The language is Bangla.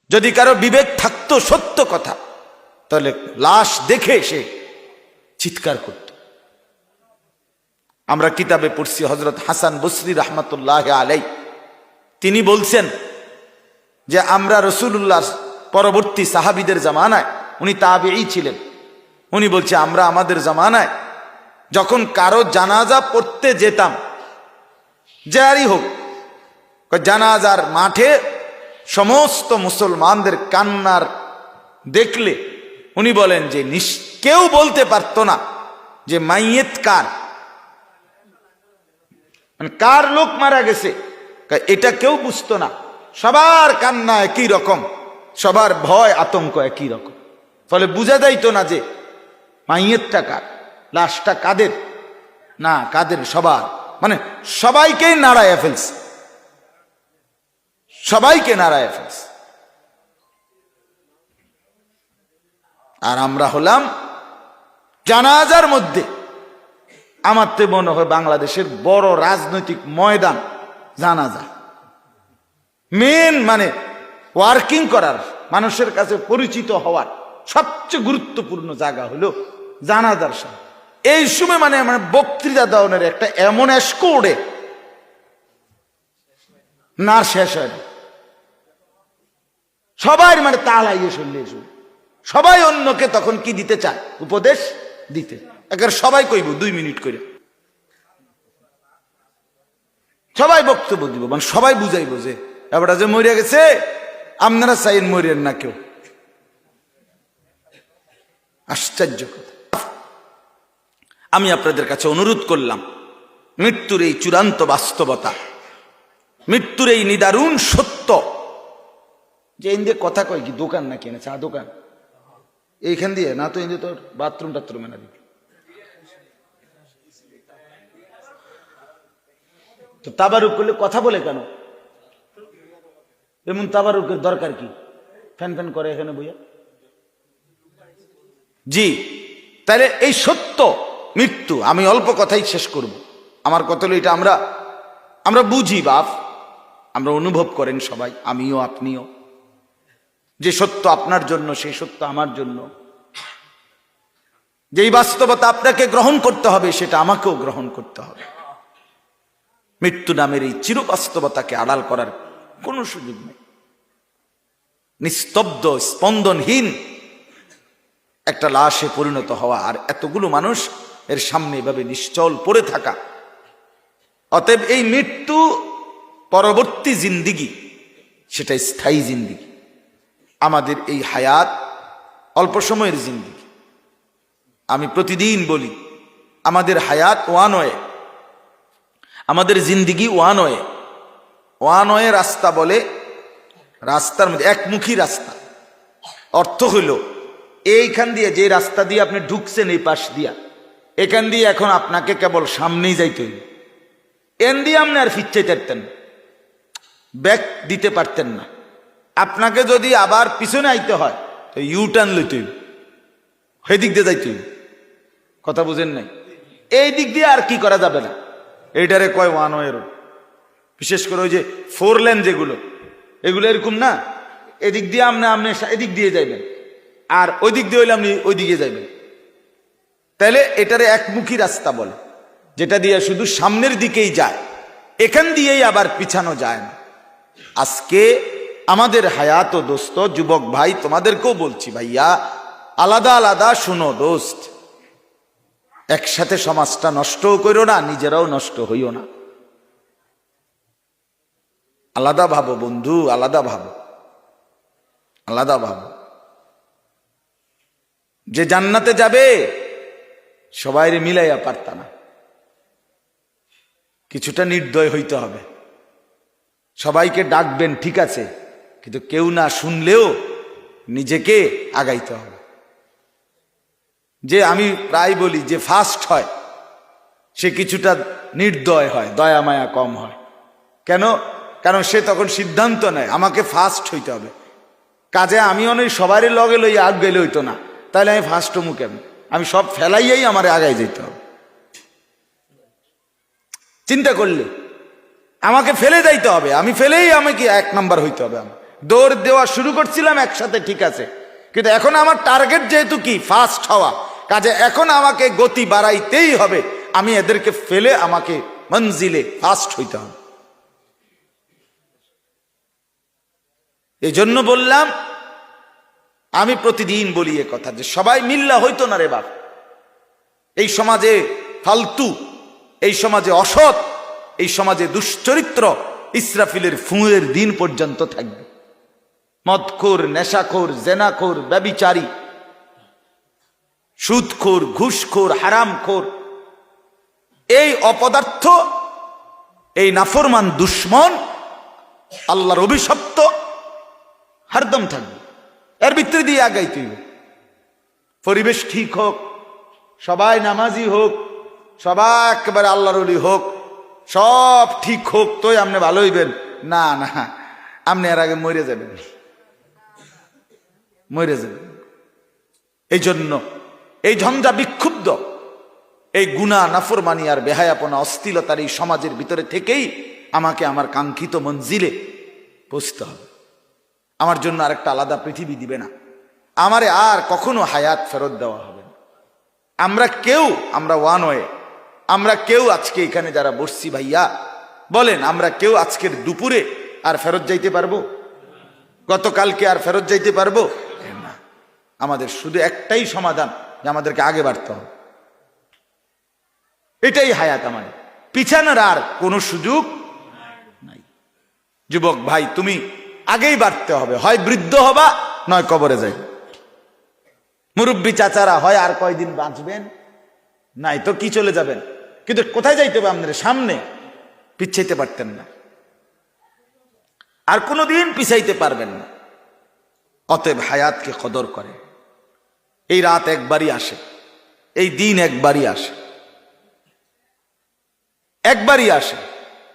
যদি কারো বিবেক থাকতো সত্য কথা, তাহলে লাশ দেখে সে চিৎকার করত। আমরা কিতাবে পড়ছি হযরত হাসান বসরি রাহমাতুল্লাহ আলাইহি, তিনি বলছেন যে আমরা রাসূলুল্লাহ পরবর্তী সাহাবীদের জামানায়, উনি তাবেঈ ছিলেন, উনি বলছে আমরা আমাদের জামানায় যখন কারো জানাজা পড়তে যেতাম, যারই হোক, জানাজার মাঠে সমস্ত মুসলমানদের কান্নার দেখলে উনি বলেন যে কেউ বলতে পারতো না যে মাইয়েত কার, মানে কার লোক মারা গেছে, এটা কেউ বুঝতো না। সবার কান্না একই রকম, সবার ভয় আতঙ্ক একই রকম। ফলে বুঝা যাইতো না যে মাইয়েতটা কার, লাশটা কাদের, না কাদের, সবার, মানে সবাইকেই নাড়ায় ফেলছে, সবাইকে নাড়ায় ফেলছে। আর আমরা হলাম জানাজার মধ্যে, আমার তো মনে হয় বাংলাদেশের বড় রাজনৈতিক ময়দান জানাজা, মেন মানে ওয়ার্কিং করার, মানুষের কাছে পরিচিত হওয়ার সবচেয়ে গুরুত্বপূর্ণ জায়গা হলো জানাজার সময়। এই সময় মানে মানে বক্তৃতা দেওয়ার একটা এমন এসকোড়ে না শেষ হয় না, সবাই মানে তালাইয়ে শুনলে, সবাই অন্যকে তখন কি দিতে চায়, উপদেশ দিতে। একের সবাই কইব 2 মিনিট করে, সবাই বক্তব্য দিব, মানে সবাই বুঝাইব যে এবারটা যে মরিয়া গেছে, আপনারা চাইন মরিয়েন না কেউ। আশ্চর্য কথা। আমি আপনাদের কাছে অনুরোধ করলাম, মৃত্যুর এই চূড়ান্ত বাস্তবতা, মৃত্যুর এই নিদারুণ সত্য, যে ইন্দিয়ে কথা কয় কি দোকান নাকি, না চা দোকান এইখান দিয়ে না, তো ইন্দিয়ে তোর বাথরুম টাথরুমে না দিবি তো। তাবারুক করলে কথা বলে কেন? এমন তাবারুকের দরকার কি? ফ্যান ফ্যান করে এখানে বইয়া। জি, তাহলে এই সত্য মৃত্যু, আমি অল্প কথাই শেষ করব। আমার কথা হলো এটা আমরা বুঝি বাপ, আমরা অনুভব করেন সবাই, আমিও আপনিও, যে সত্য আপনার জন্য সেই সত্য আমার জন্য, যেই বাস্তবতা আপনাকে গ্রহণ করতে হবে সেটা আমাকেও গ্রহণ করতে হবে। মৃত্যু নামের এই চিরবাস্তবতাকে আড়াল করার কোনো সুযোগ নেই। নিস্তব্ধ স্পন্দনহীন একটা লাশে পরিণত হওয়া, আর এতগুলো মানুষ এর সামনে এভাবে নিশ্চল পড়ে থাকা। অতএব এই মৃত্যু পরবর্তী জিন্দিগি, সেটা স্থায়ী জিন্দিগি। আমাদের এই হায়াত অল্প সময়ের জিন্দিগি। আমি প্রতিদিন বলি আমাদের হায়াত ওয়ান ওয়ে, আমাদের জিন্দিগি ওয়ান ওয়ে। ওয়ান ওয়ে রাস্তা বলে, রাস্তার মধ্যে একমুখী রাস্তা। অর্থ হইল এইখান দিয়ে, যে রাস্তা দিয়ে আপনি ঢুকছেন এই পাশ দিয়া, এখান দিয়ে এখন আপনাকে কেবল সামনেই যাইতে হইল, এন দিয়ে আপনি আর ফিরতে পারতেন, ব্যাক দিতে পারতেন না। আপনাকে যদি আবার পিছনে আইতে হয় তো ইউটার্ন লইতে হইল, সেদিক দিয়ে যাইতে হইল। কথা বুঝেন নাই? এই দিক দিয়ে আর কি করা যাবে না। এইটারে কয় ওয়ান ওয়ে রোড। বিশেষ করে ওই যে 4 লেন যেগুলো, এগুলো এরকম না, এদিক দিয়ে আপনি এদিক দিয়ে যাইবেন, আর ওই দিক দিয়ে হইলে আপনি ওই দিকে যাইবেন। তাহলে এটারে একমুখী রাস্তা বলে, যেটা দিয়ে শুধু সামনের দিকেই যায়, এখান দিয়েই আবার পিছানো যায় না। আজকে আমাদের হায়াত ও দোস্ত, যুবক ভাই, তোমাদেরকেও বলছি ভাইয়া, আলাদা আলাদা শুনো দোস্ত, একসাথে সমাজটা নষ্টও করো না, নিজেরাও নষ্ট হইও না। আলাদা ভাবো বন্ধু, আলাদা ভাবো, আলাদা ভাবো। যে জান্নাতে যাবে সবাইরে মিলাইয়া পারতা না, কিছুটা নির্দয় হইতে হবে। সবাইকে ডাকবেন ঠিক আছে, কিন্তু কেউ না শুনলেও নিজেকে আগাইতে হবে। যে আমি প্রায় বলি যে ফাস্ট হয় সে কিছুটা নির্দয় হয়, দয়া মায়া কম হয়। কেন? কারণ সে তখন সিদ্ধান্ত নেয় আমাকে ফাস্ট হইতে হবে। কাজে আমি অনেক সবারই লগে লইয়া আগ গেলে হইতো না, তাহলে আমি ফাস্ট হমু কেমন? আমি সব ফেলাইয়াই আমার আগায় যেতে হবে। চিন্তা করলে আমাকে ফেলে যাইতে হবে, আমি ফেলেই আমাকে 1 নাম্বার হইতে হবে। দৌড় দেওয়া শুরু করছিলাম একসাথে, ঠিক আছে, কিন্তু এখন আমার টার্গেট যেহেতু কি ফাস্ট হওয়া, কাজে এখন আমাকে গতি বাড়াইতেই হবে। আমি এদেরকে ফেলে আমাকে মঞ্জিলে ফাস্ট হইতে হবে। এই জন্য বললাম, আমি প্রতিদিন বলি এ কথা যে সবাই মিল্লা হইতো না রে বাপ। এই সমাজে ফালতু, এই সমাজে অসৎ, এই সমাজে দুশ্চরিত্র ইসরাফিলের ফুঁয়ের দিন পর্যন্ত থাকবে। মদখোর, নেশাখোর, জেনাখোর, ব্যভিচারী, সুদখোর, ঘুষখোর, হারামখোর, এই অপদার্থ, এই নাফরমান দুশ্মন, আল্লাহর অভিশপ্ত হরদম থাকবে। এর ভিতরে দিয়ে আগাইতে হইবে। পরিবেশ ঠিক হোক, সবাই নামাজি হোক, সবাই একেবারে আল্লাহর ওলি হোক, সব ঠিক হোক, তোই আপনি ভালো হইবেন না, না, আপনি এর আগে মরে যাবেন, মরে যাবেন। এই জন্য এই ঝঞ্ঝা বিক্ষুব্ধ, এই গুনাহ, নাফরমানি আর বেহায়াপনা, অস্থিলতার এই সমাজের ভিতরে থেকেই আমাকে আমার কাঙ্ক্ষিত মঞ্জিলে পৌঁছতে হবে। আমার জন্য আর একটা আলাদা পৃথিবী দিবে না, আমারে আর কখনো হায়াত ফেরত দেওয়া হবে না। আমরা ওয়ান ওয়ে, আমরা কেউ আজকে এখানে যারা বসছি ভাইয়া বলেন, আমরা কেউ আজকের দুপুরে আর ফেরত যাইতে পারবো? গতকালকে আর ফেরত যাইতে পারবো না। আমাদের শুধু একটাই সমাধান, যে আমাদেরকে আগে বাড়তে হবে। এটাই হায়াত আমাদের, পিছানোর আর কোনো সুযোগ নাই। যুবক ভাই, তুমি আগেই বাড়তে হবে, হয় বৃদ্ধ হবা নয় কবরে যাই। মুরব্বী চাচারা হয় আর কয়দিন বাঁচবেন, নাই তো কি চলে যাবেন, কিন্তু কোথায় যাইতে হবে? আপনাদের সামনে, পিছাইতে পারতেন না, আর কোনোদিন পিছাইতে পারবেন না। অতএব হায়াতকে কদর করে। এই রাত একবারই আসে, এই দিন একবারই আসে, একবারই আসে।